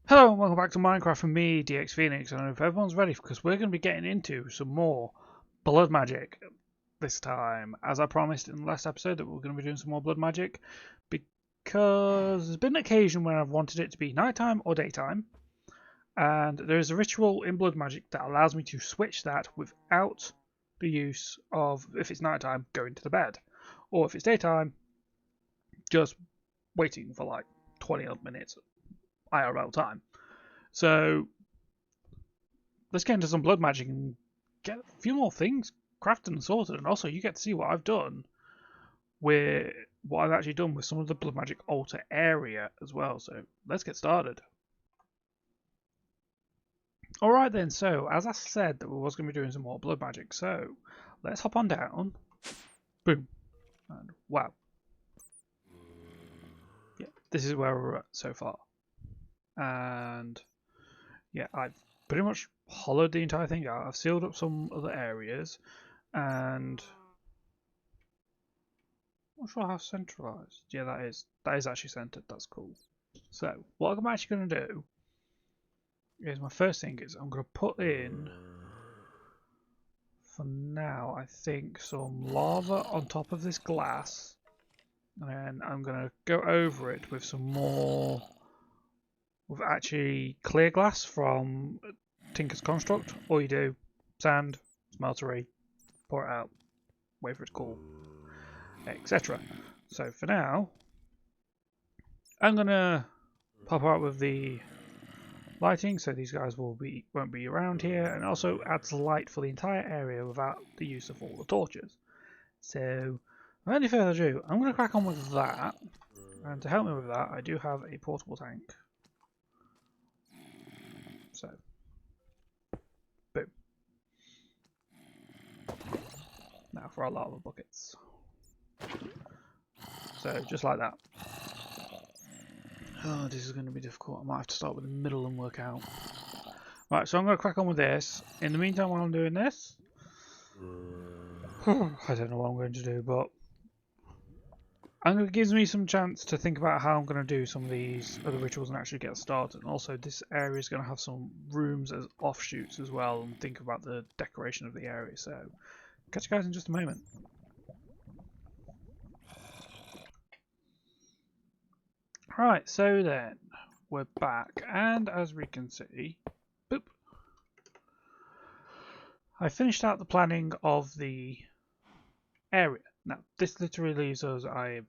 Hello and welcome back to Minecraft from me, DX Phoenix, and I hope everyone's ready because we're going to be getting into some more blood magic this time. As I promised in the last episode that we're going to be doing some more blood magic because there's been an occasion when I've wanted it to be nighttime or daytime, and there is a ritual in blood magic that allows me to switch that without the use of, if it's nighttime, going to the bed, or if it's daytime, just waiting for like 20 odd minutes IRL time. So let's get into some blood magic and get a few more things crafted and sorted, and also you get to see what I've done with what I've actually done with some of the blood magic altar area as well. So let's get started. Alright then, so as I said that we was going to be doing some more blood magic, so let's hop on down. Boom. And wow. Yeah, this is where we're at so far. And yeah, I've pretty much hollowed the entire thing out. I've sealed up some other areas, and I'm not sure how centralized. Yeah, that is actually centered. That's cool. So what I'm actually going to do is my first thing is I'm going to put in, for now, I think some lava on top of this glass, and then I'm going to go over it with some more, with actually clear glass from Tinker's Construct. All you do, sand, smeltery, pour it out, wait for it to cool, etc. So for now, I'm going to pop out with the lighting, so these guys won't be around here, and also adds light for the entire area without the use of all the torches. So without any further ado, I'm going to crack on with that, and to help me with that I do have a portable tank. So boom. Now for our lava buckets. So just like that. Oh, this is going to be difficult. I might have to start with the middle and work out. Right, so I'm going to crack on with this. In the meantime, while I'm doing this, I don't know what I'm going to do, but it gives me some chance to think about how I'm going to do some of these other rituals and actually get started. And also, this area is going to have some rooms as offshoots as well, and think about the decoration of the area. So, catch you guys in just a moment. Right, so then we're back, and as we can see, boop, I finished out the planning of the area. Now, this literally leaves us, I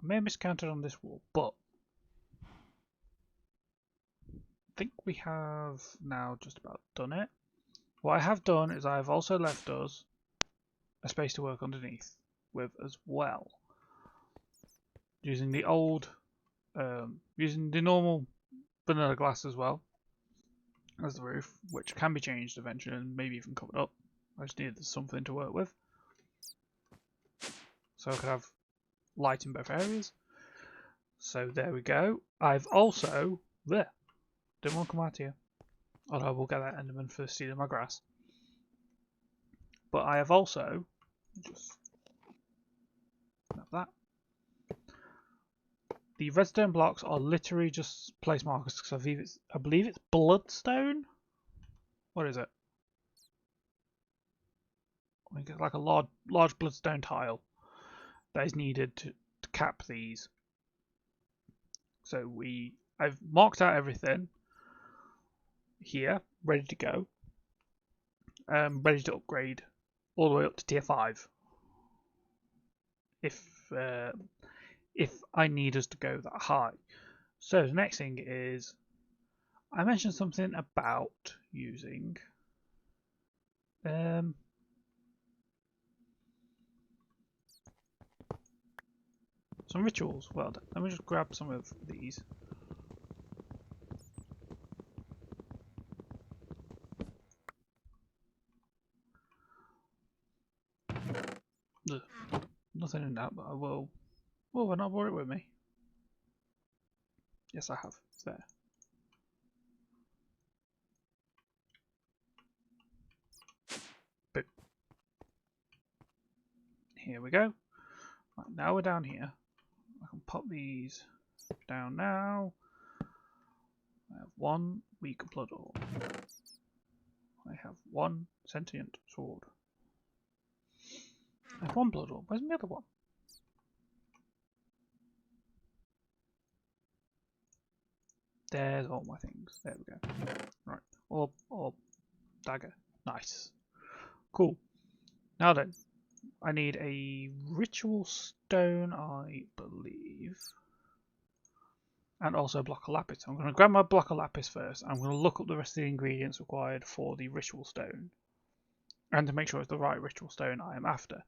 may have miscounted on this wall, but I think we have now just about done it. What I have done is I have also left us a space to work underneath with as well. Using the old, using the normal vanilla glass as well as the roof, which can be changed eventually and maybe even covered up. I just needed something to work with, so I could have light in both areas. So there we go. I've also there. Didn't want to come out here. Although I will get that Enderman for stealing my grass. But I have also just that. The redstone blocks are literally just place markers because I believe it's bloodstone. What is it? I think it's like a large bloodstone tile that is needed to cap these. So I've marked out everything here, ready to go. Ready to upgrade all the way up to tier 5. If I need us to go that high. So the next thing is, I mentioned something about using some rituals. Well done. Let me just grab some of these. Ugh. Nothing in that, but I will. Oh, I've not brought it with me. Yes, I have. It's there. Boom. Here we go. Right, now we're down here. I can pop these down now. I have 1 weak blood ore. I have 1 sentient sword. I have 1 blood ore. Where's the other one? There's all my things. There we go. Right. Or dagger. Nice. Cool. Now then, I need a ritual stone, I believe. And also a block of lapis. I'm going to grab my block of lapis first. I'm going to look up the rest of the ingredients required for the ritual stone. And to make sure it's the right ritual stone I am after.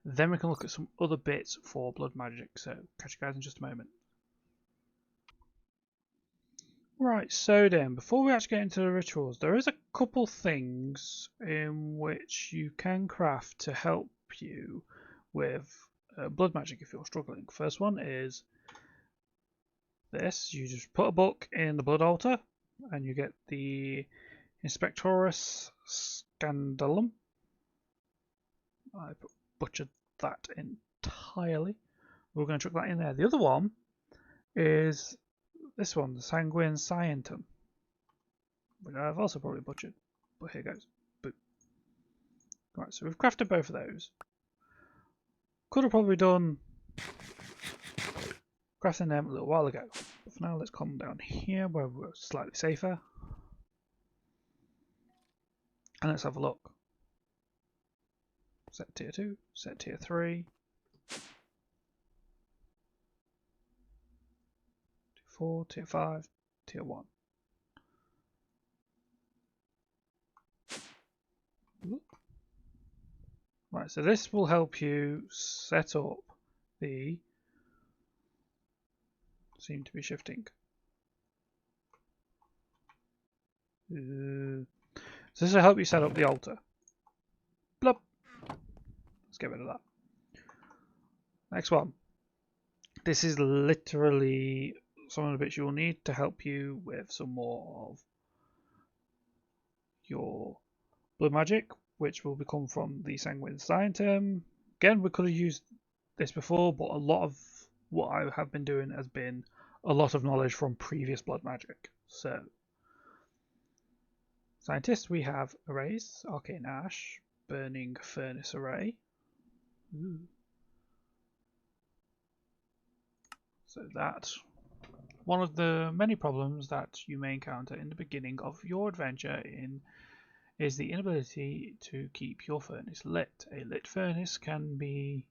Then we can look at some other bits for blood magic. So, catch you guys in just a moment. Right, so then, before we actually get into the rituals, there is a couple things in which you can craft to help you with blood magic if you're struggling. First one is this. You just put a book in the blood altar and you get the Inspectorus Scandalum. I butchered that entirely. We're going to chuck that in there. The other one is this one, the Sanguine Scientum, which I've also probably butchered, but here goes. Boop. Right, so we've crafted both of those. Could have probably done crafting them a little while ago, but for now let's come down here where we're slightly safer. And let's have a look. Set tier 2, set tier 3. 4, tier 5, tier 1. Right, so this will help you set up the... Seem to be shifting. So this will help you set up the altar. Blub. Let's get rid of that. Next one. This is literally some of the bits you'll need to help you with some more of your blood magic, which will become from the Sanguine Scientum. Again, we could have used this before, but a lot of what I have been doing has been a lot of knowledge from previous blood magic. So, scientists, we have arrays, arcane ash, burning furnace array. Ooh. So that's one of the many problems that you may encounter in the beginning of your adventure is the inability to keep your furnace lit. A lit furnace can mean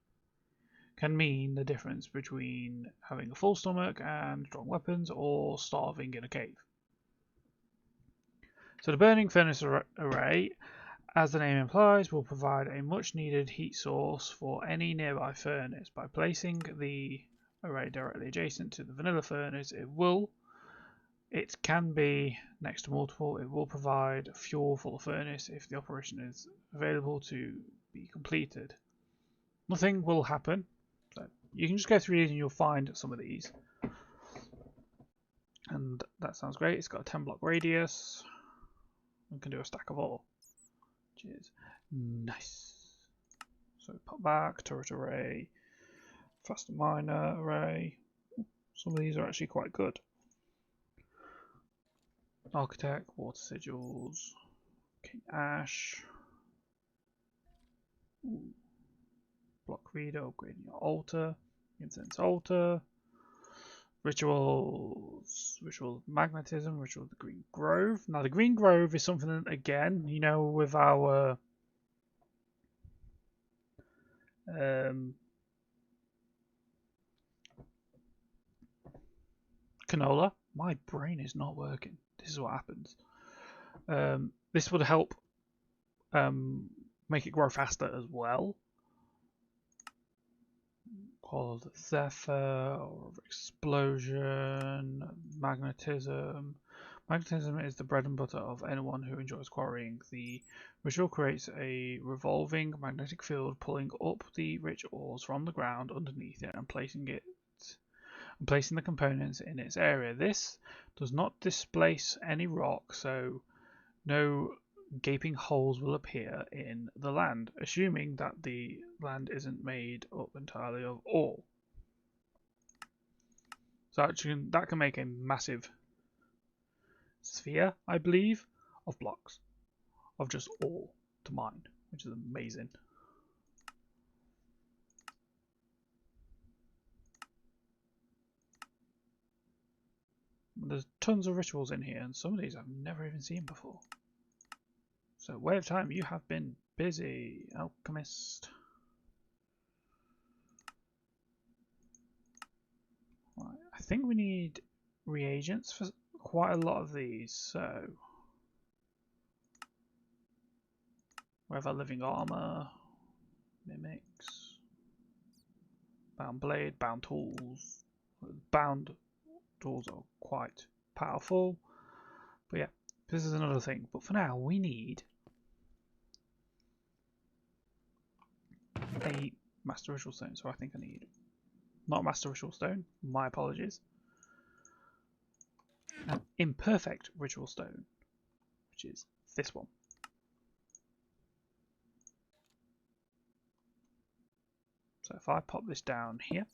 the difference between having a full stomach and strong weapons or starving in a cave. So the burning furnace array, as the name implies, will provide a much needed heat source for any nearby furnace. By placing the array directly adjacent to the vanilla furnace, it can be next to multiple. It will provide fuel for the furnace if the operation is available to be completed. Nothing will happen. So you can just go through these and you'll find some of these. And that sounds great. It's got a 10 block radius. We can do a stack of ore. Which is nice. So pop back, turret array, faster miner array. Some of these are actually quite good. Architect, water sigils, king ash. Ooh. Block reader, upgrading your altar, incense altar. Rituals, ritual magnetism, ritual of the green grove. Now the green grove is something that, again, you know, with our canola. My brain is not working. This is what happens. This would help make it grow faster as well. Called Zephyr or Explosion, Magnetism. Magnetism is the bread and butter of anyone who enjoys quarrying. The ritual creates a revolving magnetic field, pulling up the rich ores from the ground underneath it and placing the components in its area. This does not displace any rock, so no gaping holes will appear in the land, assuming that the land isn't made up entirely of ore. So actually, that can make a massive sphere, I believe, of blocks. Of just all to mine, which is amazing. There's tons of rituals in here, and some of these I've never even seen before. So, Way of Time, you have been busy, Alchemist. Right, I think we need reagents for quite a lot of these, so we have our living armor, mimics, bound blade, bound tools. Bound tools are quite powerful, but yeah, this is another thing. But for now, we need a Master Ritual Stone, so I think I need not Master Ritual Stone, my apologies. An Imperfect Ritual Stone, which is this one. So if I pop this down here,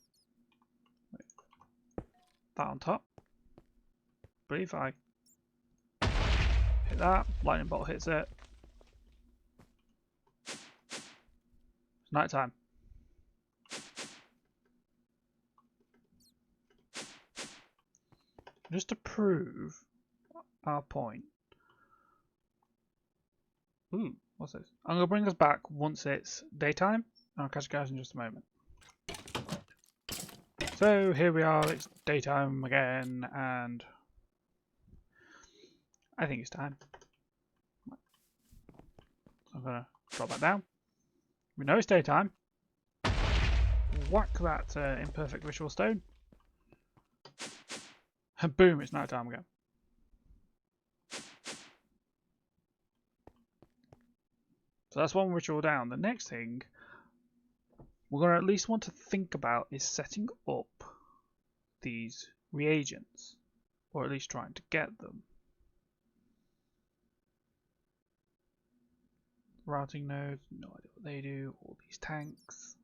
that on top, I believe I hit that, lightning bolt hits it. It's night time. Just to prove our point. Ooh, what's this? I'm going to bring us back once it's daytime. I'll catch you guys in just a moment. So here we are, it's daytime again, and I think it's time. So I'm going to drop that down. We know it's daytime. Whack that Imperfect Ritual Stone. And boom, it's night time again. So that's one ritual down. The next thing we're going to at least want to think about is setting up these reagents, or at least trying to get them. Routing nodes, no idea what they do. All these tanks.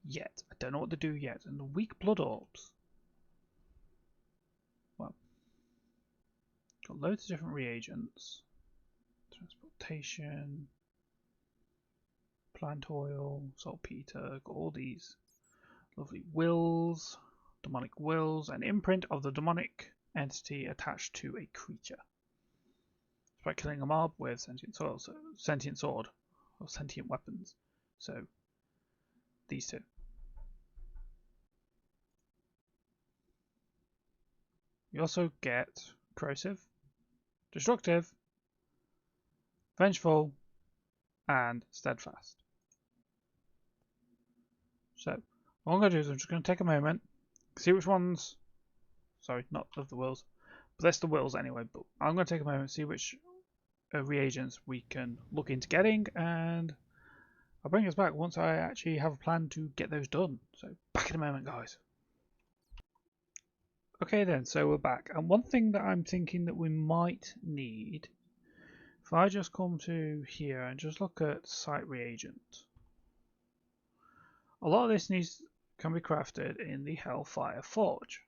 Yet, I don't know what to do yet. And the weak blood orbs. Well, got loads of different reagents. Transportation, plant oil, saltpeter, got all these lovely wills, demonic wills, an imprint of the demonic entity attached to a creature. It's by killing a mob with sentient sword, or sentient weapons. So these two. You also get corrosive, destructive, vengeful, and steadfast. So what I'm going to do is I'm just going to take a moment, see which ones, sorry, not of the wills, but that's the wills anyway, but I'm going to take a moment, see which reagents we can look into getting, and I'll bring us back once I actually have a plan to get those done. So back in a moment, guys. Okay then, so we're back, and one thing that I'm thinking that we might need, if I just come to here and just look at site reagent, a lot of this can be crafted in the Hellfire Forge.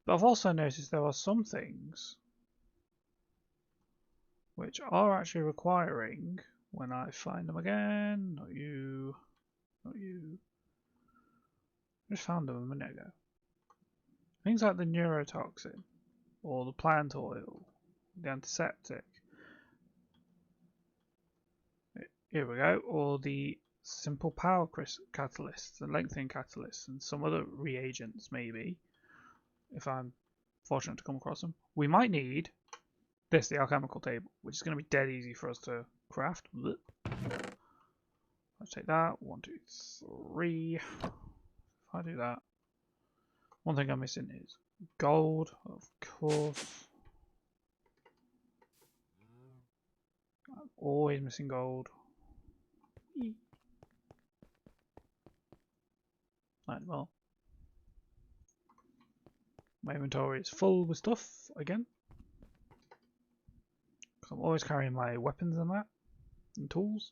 But I've also noticed there are some things which are actually requiring, when I find them again, not you, I just found them a minute ago. Things like the neurotoxin, or the plant oil, the antiseptic, here we go, or the simple power catalysts, the lengthening catalysts, and some other reagents maybe, if I'm fortunate to come across them. We might need this, the Alchemical Table, which is going to be dead easy for us to craft. Let's take that, 1, 2, 3. If I do that, one thing I'm missing is gold, of course. I'm always missing gold. Right, well, my inventory is full with stuff again, because I'm always carrying my weapons and that, and tools.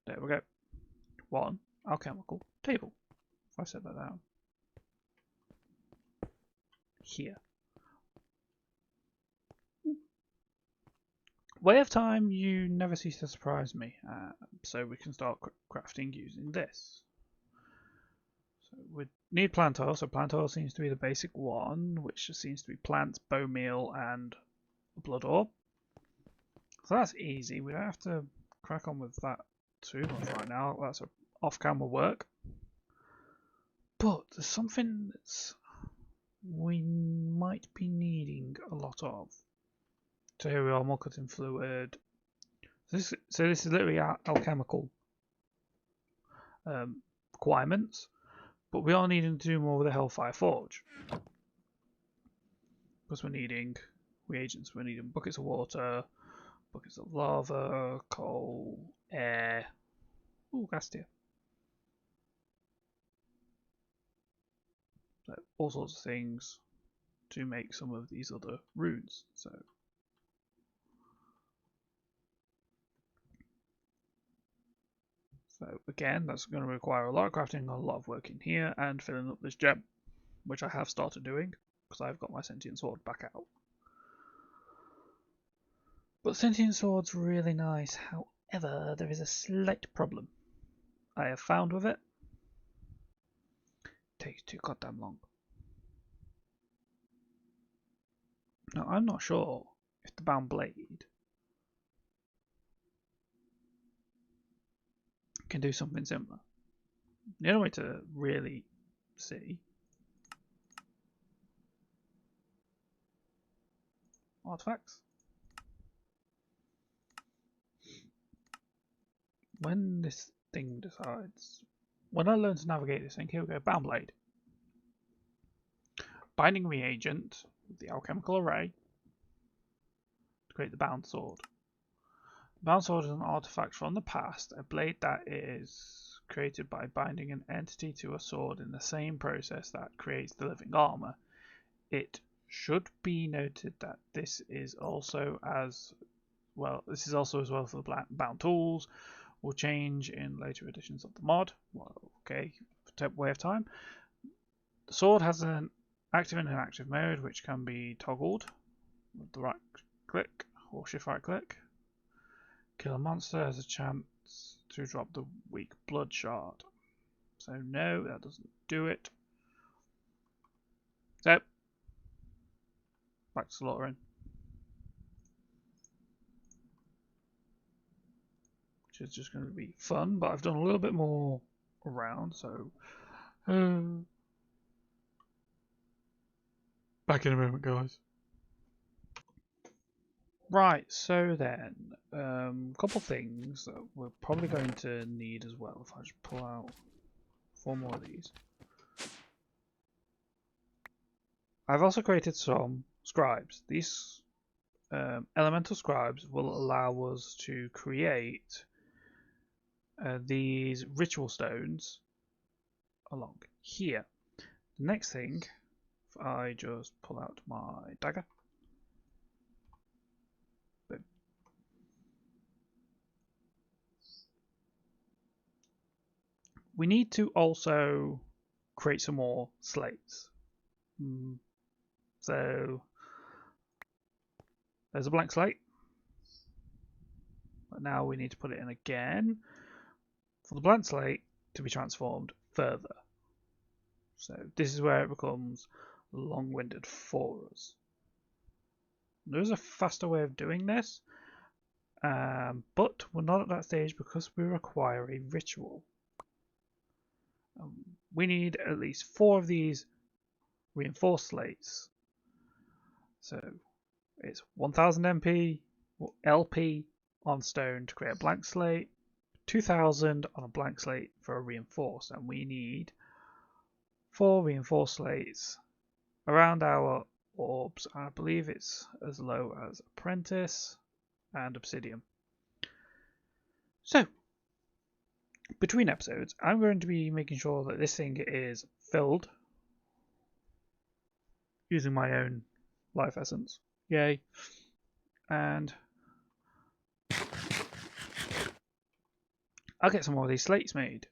There we go. 1 alchemical table. If I set that down here. Way of time, you never cease to surprise me. So we can start crafting using this. So we need plant oil. So plant oil seems to be the basic one, which seems to be plants, bone meal, and blood orb. So that's easy. We don't have to crack on with that too much right now. That's off-camera work. But there's something that's we might be needing a lot of. So here we are, more cutting fluid. So this is literally our alchemical requirements, but we are needing to do more with the Hellfire Forge. Because we're needing reagents, we're needing buckets of water, buckets of lava, coal, air, gas tier. So all sorts of things to make some of these other runes. So again, that's going to require a lot of crafting, a lot of work in here, and filling up this gem, which I have started doing because I've got my sentient sword back out. But sentient sword's really nice. However, there is a slight problem I have found with it. It takes too goddamn long. Now, I'm not sure if the bound blade can do something similar. The only way to really see artifacts. When this thing decides, when I learn to navigate this thing, here we go, bound blade. Binding reagent, the alchemical array, to create the bound sword. The bound sword is an artifact from the past, a blade that is created by binding an entity to a sword in the same process that creates the living armor. It should be noted that this is also as well for the bound tools. Will change in later editions of the mod. Well, okay, way of time. The sword has an active and inactive mode, which can be toggled with the right click or shift right click. Kill a monster has a chance to drop the weak blood shard. So no, that doesn't do it. So back to slaughtering. Which is just going to be fun, but I've done a little bit more around, so back in a moment, guys. Right, so then, a couple things that we're probably going to need as well. If I just pull out 4 more of these. I've also created some scribes. These elemental scribes will allow us to create these ritual stones along here. The next thing, if I just pull out my dagger. Boom. We need to also create some more slates. So there's a blank slate. But now we need to put it in again for the blank slate to be transformed further. So this is where it becomes long-winded for us. There's a faster way of doing this, but we're not at that stage because we require a ritual. We need at least 4 of these reinforced slates. So it's 1000 MP or LP on stone to create a blank slate, 2000 on a blank slate for a reinforced, and we need 4 reinforced slates around our orbs. I believe it's as low as apprentice and obsidian. So between episodes, I'm going to be making sure that this thing is filled using my own life essence. Yay. And I'll get some more of these slates made.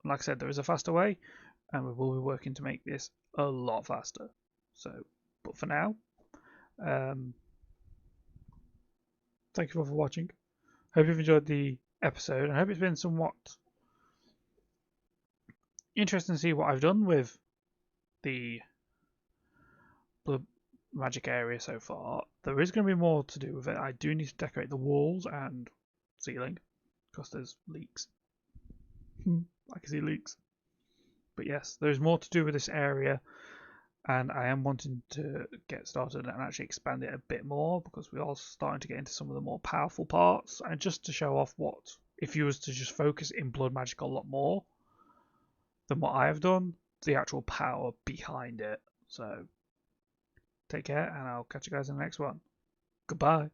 Like I said, there is a faster way, and we will be working to make this a lot faster. So, but for now, thank you all for watching. Hope you've enjoyed the episode. I hope it's been somewhat interesting to see what I've done with the blood magic area so far. There is going to be more to do with it. I do need to decorate the walls and ceiling because there's leaks. I can see leaks. But yes, there's more to do with this area, and I am wanting to get started and actually expand it a bit more because we are starting to get into some of the more powerful parts, and just to show off what if you was to just focus in blood magic a lot more than what I have done, the actual power behind it. So take care, and I'll catch you guys in the next one. Goodbye.